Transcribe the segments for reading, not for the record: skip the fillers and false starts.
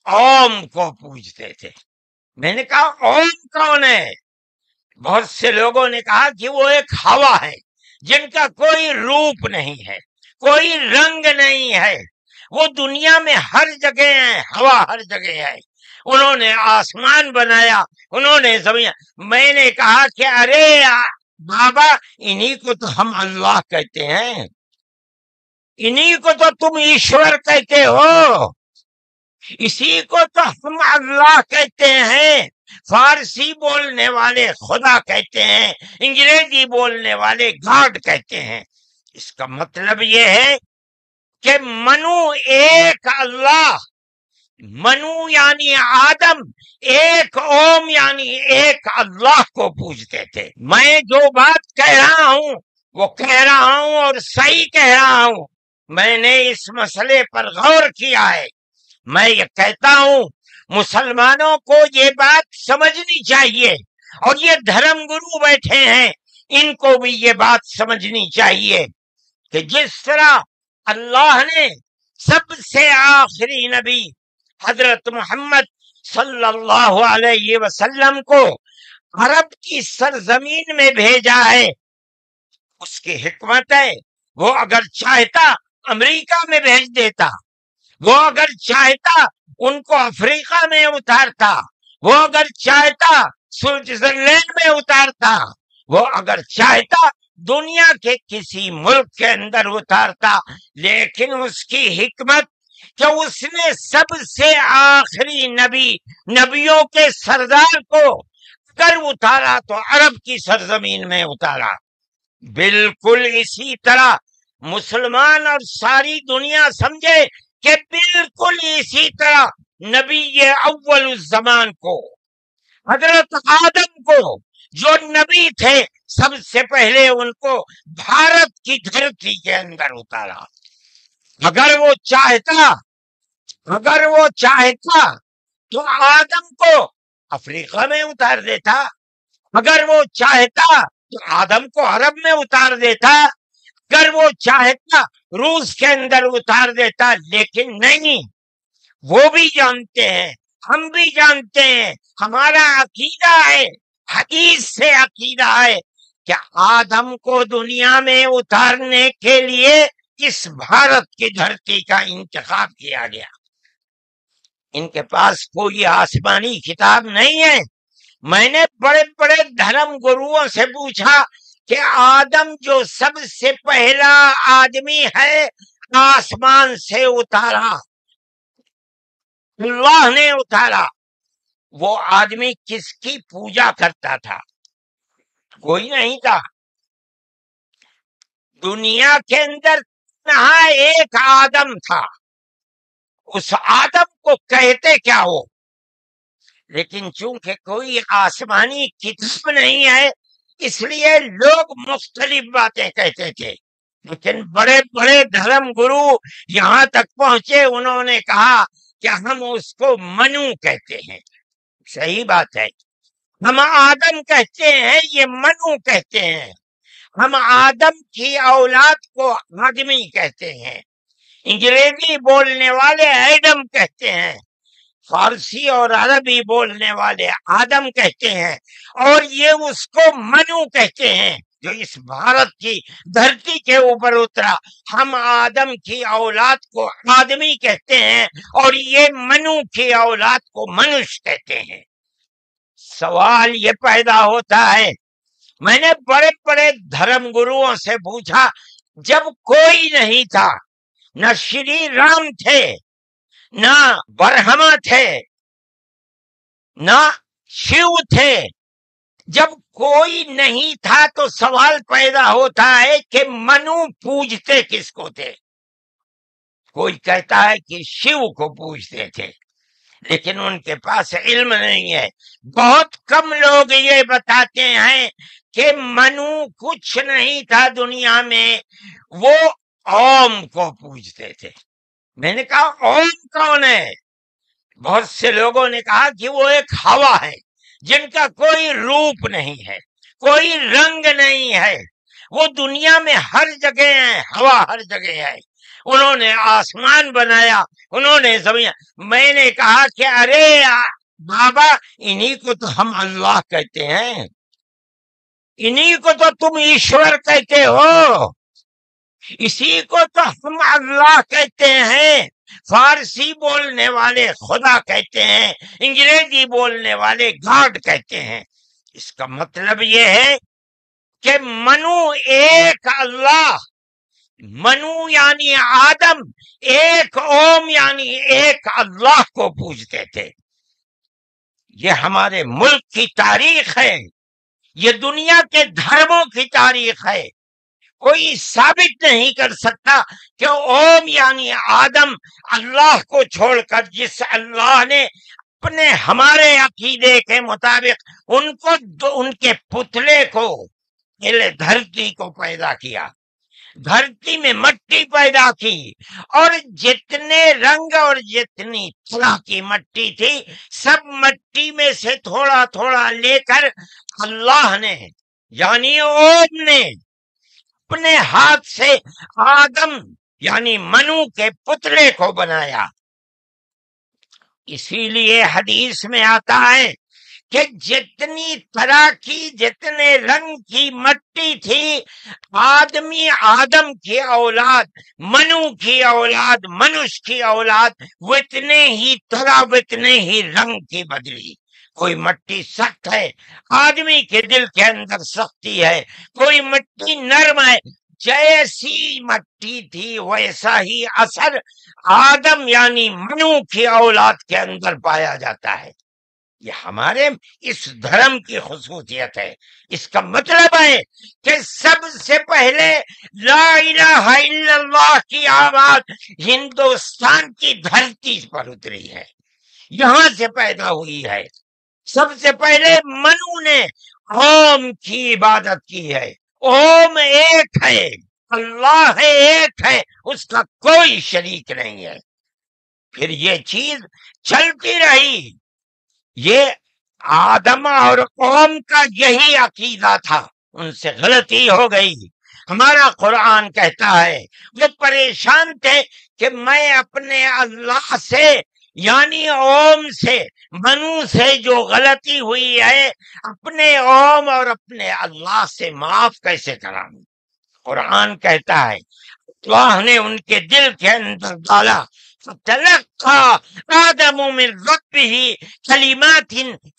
اوم کو پوجتے تھے۔ میں نے کہا اوم کون ہے؟ بہت سے لوگوں نے کہا کہ وہ ایک ہوا ہے جن کا کوئی روپ نہیں ہے، کوئی رنگ نہیں ہے، وہ دنیا میں ہر جگہ ہیں، ہوا ہر جگہ ہے، انہوں نے آسمان بنایا، انہوں نے زمین۔ میں نے کہا کہ ارے بابا، انہی کو تو ہم اللہ کہتے ہیں، انہی کو تو تم ایشور کہتے ہو، اسی کو تو ہم اللہ کہتے ہیں۔ فارسی بولنے والے خدا کہتے ہیں، انگریزی بولنے والے گاڈ کہتے ہیں۔ اس کا مطلب یہ ہے کہ منو ایک اللہ، منو یعنی آدم، ایک اوم یعنی ایک اللہ کو پوجتے تھے۔ میں جو بات کہہ رہا ہوں وہ کہہ رہا ہوں اور صحیح کہہ رہا ہوں، میں نے اس مسئلے پر غور کیا ہے۔ میں یہ کہتا ہوں مسلمانوں کو یہ بات سمجھنی چاہیے، اور یہ دھرم گرو بیٹھے ہیں ان کو بھی یہ بات سمجھنی چاہیے کہ جس طرح اللہ نے سب سے آخری نبی حضرت محمد صلی اللہ علیہ وسلم کو عرب کی سرزمین میں بھیجا ہے، اس کی حکمت ہے، وہ اگر چاہتا امریکہ میں بھیج دیتا، وہ اگر چاہتا ان کو افریقہ میں اتارتا، وہ اگر چاہتا سوئٹزرلینڈ میں اتارتا، وہ اگر چاہتا دنیا کے کسی ملک کے اندر اتارتا، لیکن اس کی حکمت کہ اس نے سب سے آخری نبی، نبیوں کے سردار کو اگر اتارا تو عرب کی سرزمین میں اتارا۔ بالکل اسی طرح مسلمان اور ساری دنیا سمجھے کہ بالکل اسی طرح نبی اول الزمان کو، حضرت آدم کو جو نبی تھے، سب سے پہلے ان کو بھارت کی دھرتی کے اندر اتارا۔ اگر وہ چاہتا تو آدم کو افریقہ میں اتار دیتا، اگر وہ چاہتا تو آدم کو عرب میں اتار دیتا، اگر وہ چاہتا روس کے اندر اتار دیتا، لیکن نہیں۔ وہ بھی جانتے ہیں، ہم بھی جانتے ہیں، ہمارا عقیدہ ہے، حدیث سے عقیدہ ہے کہ آدم کو دنیا میں اتارنے کے لیے اس بھارت کی دھرتی کا انتخاب کیا گیا۔ ان کے پاس کوئی آسمانی کتاب نہیں ہے۔ میں نے بڑے بڑے دھرم گروؤں سے پوچھا کہ آدم جو سب سے پہلا آدمی ہے آسمان سے اتارا، اللہ نے اتارا، وہ آدمی کس کی پوجا کرتا تھا؟ کوئی نہیں تھا دنیا کے اندر، نہ ایک آدم تھا۔ اس آدم کو کہتے کیا ہو؟ لیکن چونکہ کوئی آسمانی کتاب نہیں ہے، اس لیے لوگ مختلف باتیں کہتے تھے۔ لیکن بڑے بڑے دھرم گرو یہاں تک پہنچے، انہوں نے کہا کہ ہم اس کو منو کہتے ہیں۔ صحیح بات ہے، ہم آدم کہتے ہیں، یہ منو کہتے ہیں۔ ہم آدم کی اولاد کو آدمی کہتے ہیں، انگریزی بولنے والے ایڈم کہتے ہیں، فارسی اور عربی بولنے والے آدم کہتے ہیں، اور یہ اس کو منو کہتے ہیں جو اس بھارت کی دھرتی کے اوپر اترا۔ ہم آدم کی اولاد کو آدمی کہتے ہیں اور یہ منو کی اولاد کو منش کہتے ہیں۔ سوال یہ پیدا ہوتا ہے، میں نے بڑے بڑے دھرم گروؤں سے پوچھا، جب کوئی نہیں تھا، نہ شری رام تھے، نہ برہما تھے، نہ شیو تھے، جب کوئی نہیں تھا تو سوال پیدا ہوتا ہے کہ منو پوجتے کس کو تھے؟ کوئی کہتا ہے کہ شیو کو پوجتے تھے، لیکن ان کے پاس علم نہیں ہے۔ بہت کم لوگ یہ بتاتے ہیں کہ منو کچھ نہیں تھا دنیا میں، وہ اوم کو پوجتے تھے۔ میں نے کہا اوم کون ہے؟ بہت سے لوگوں نے کہا کہ وہ ایک ہوا ہے جن کا کوئی روپ نہیں ہے، کوئی رنگ نہیں ہے، وہ دنیا میں ہر جگہ ہیں، ہوا ہر جگہ ہے، انہوں نے آسمان بنایا، انہوں نے زمین. میں نے کہا کہ ارے بابا، انہی کو تو ہم اللہ کہتے ہیں، انہی کو تو تم ایشور کہتے ہو، اسی کو تو ہم اللہ کہتے ہیں. فارسی بولنے والے خدا کہتے ہیں، انگریزی بولنے والے گاڈ کہتے ہیں. اس کا مطلب یہ ہے کہ منو ایک اللہ، منو یعنی آدم، ایک اوم یعنی ایک اللہ کو پوجتے تھے. یہ ہمارے ملک کی تاریخ ہے، یہ دنیا کے دھرموں کی تاریخ ہے. کوئی ثابت نہیں کر سکتا کہ اوم یعنی آدم اللہ کو چھوڑ کر جس اللہ نے اپنے ہمارے عقیدے کے مطابق ان کے پتلے کو پہلے دھرتی کو پیدا کیا، دھرتی میں مٹی پیدا کی، اور جتنے رنگ اور جتنی طرح کی مٹی تھی سب مٹی میں سے تھوڑا تھوڑا لے کر اللہ نے یعنی اوم نے اپنے ہاتھ سے آدم یعنی منو کے پتلے کو بنایا. اسی لیے حدیث میں آتا ہے کہ جتنی طرح کی، جتنے رنگ کی مٹی تھی، آدم کی اولاد، منو کی اولاد، منش کی اولاد اتنے ہی طرح، اتنے ہی رنگ کی بدلی. کوئی مٹی سخت ہے، آدمی کے دل کے اندر سختی ہے. کوئی مٹی نرم ہے، جیسی مٹی تھی ویسا ہی اثر آدم یعنی منو کی اولاد کے اندر پایا جاتا ہے. یہ ہمارے اس دھرم کی خصوصیت ہے. اس کا مطلب ہے کہ سب سے پہلے لا الہ الا اللہ کی آواز ہندوستان کی دھرتی پر اتری ہے، یہاں سے پیدا ہوئی ہے. سب سے پہلے منو نے اوم کی عبادت کی ہے. اوم ایک ہے، اللہ ہے، ایک ہے، اس کا کوئی شریک نہیں ہے. پھر یہ چیز چلتی رہی. یہ آدم اور قوم کا یہی عقیدہ تھا، ان سے غلطی ہو گئی. ہمارا قرآن کہتا ہے وہ پریشان تھے کہ میں اپنے اللہ سے یعنی اوم سے، منو سے جو غلطی ہوئی ہے اپنے اوم اور اپنے اللہ سے معاف کیسے کراؤں. قرآن کہتا ہے اللہ نے ان کے دل کے اندر ڈالا، فَتَلَقَّى آدَمُ مِن رَبِّهِ كَلِمَاتٍ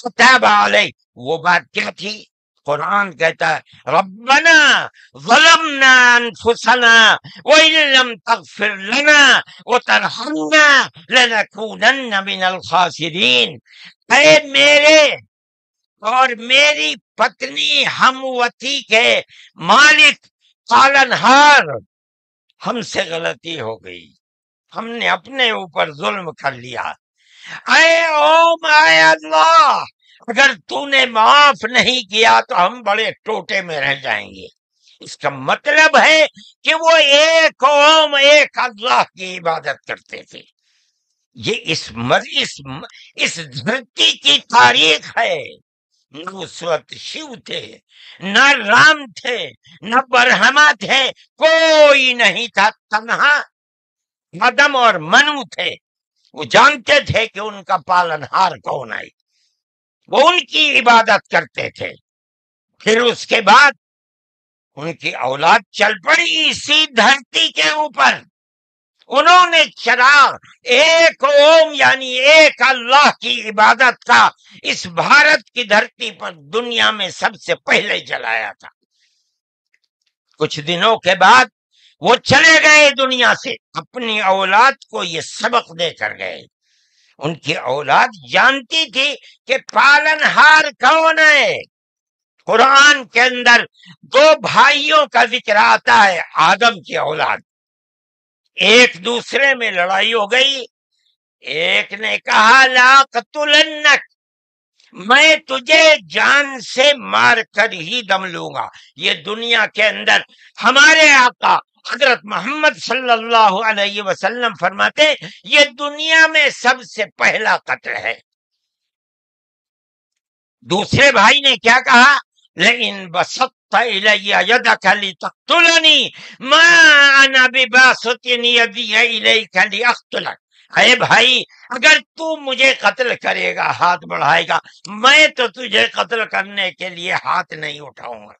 فَتَابَ عَلَيْهِ. وہ بات کیا تھی؟ قرآن کہتا ہے ربنا ظلمنا انفسنا وَإِن لَّمْ تَغْفِرْ لَنَا وَتَرْحَمْنَا لَنَكُونَنَّ مِنَ الْخَاسِرِينَ. اے میرے اور میری پتنی ہموتی کے مالک پالنہار، ہم سے غلطی ہو گئی، ہم نے اپنے اوپر ظلم کر لیا. اے اوم، اے اللہ، اگر تو نے معاف نہیں کیا تو ہم بڑے ٹوٹے میں رہ جائیں گے. اس کا مطلب ہے کہ وہ ایک اوم، ایک اللہ کی عبادت کرتے تھے. یہ اس دھرتی کی تاریخ ہے. نہ اس وقت شیو تھے، نہ رام تھے، نہ برہما تھے، کوئی نہیں تھا. تنہا آدم اور منو تھے. وہ جانتے تھے کہ ان کا پالنہار کون ہے، وہ ان کی عبادت کرتے تھے. پھر اس کے بعد ان کی اولاد چل پڑی اسی دھرتی کے اوپر. انہوں نے چراغ ایک اوم یعنی ایک اللہ کی عبادت کا اس بھارت کی دھرتی پر دنیا میں سب سے پہلے جلایا تھا. کچھ دنوں کے بعد وہ چلے گئے دنیا سے، اپنی اولاد کو یہ سبق دے کر گئے. ان کی اولاد جانتی تھی کہ پالنہار کون ہے. قرآن کے اندر دو بھائیوں کا ذکر آتا ہے، آدم کی اولاد. ایک دوسرے میں لڑائی ہو گئی. ایک نے کہا لا قتلنک، میں تجھے جان سے مار کر ہی دم لوں گا. یہ دنیا کے اندر ہمارے آقا حضرت محمد صلی اللہ علیہ وسلم فرماتے یہ دنیا میں سب سے پہلا قتل ہے. دوسرے بھائی نے کیا کہا؟ لئن بسطت بسطت الی یدک لتقتلنی ما انا بباسط یدی الیک لاقتلک. اے بھائی اگر تو مجھے قتل کرے گا، ہاتھ بڑھائے گا، میں تو تجھے قتل کرنے کے لیے ہاتھ نہیں اٹھاؤں گا.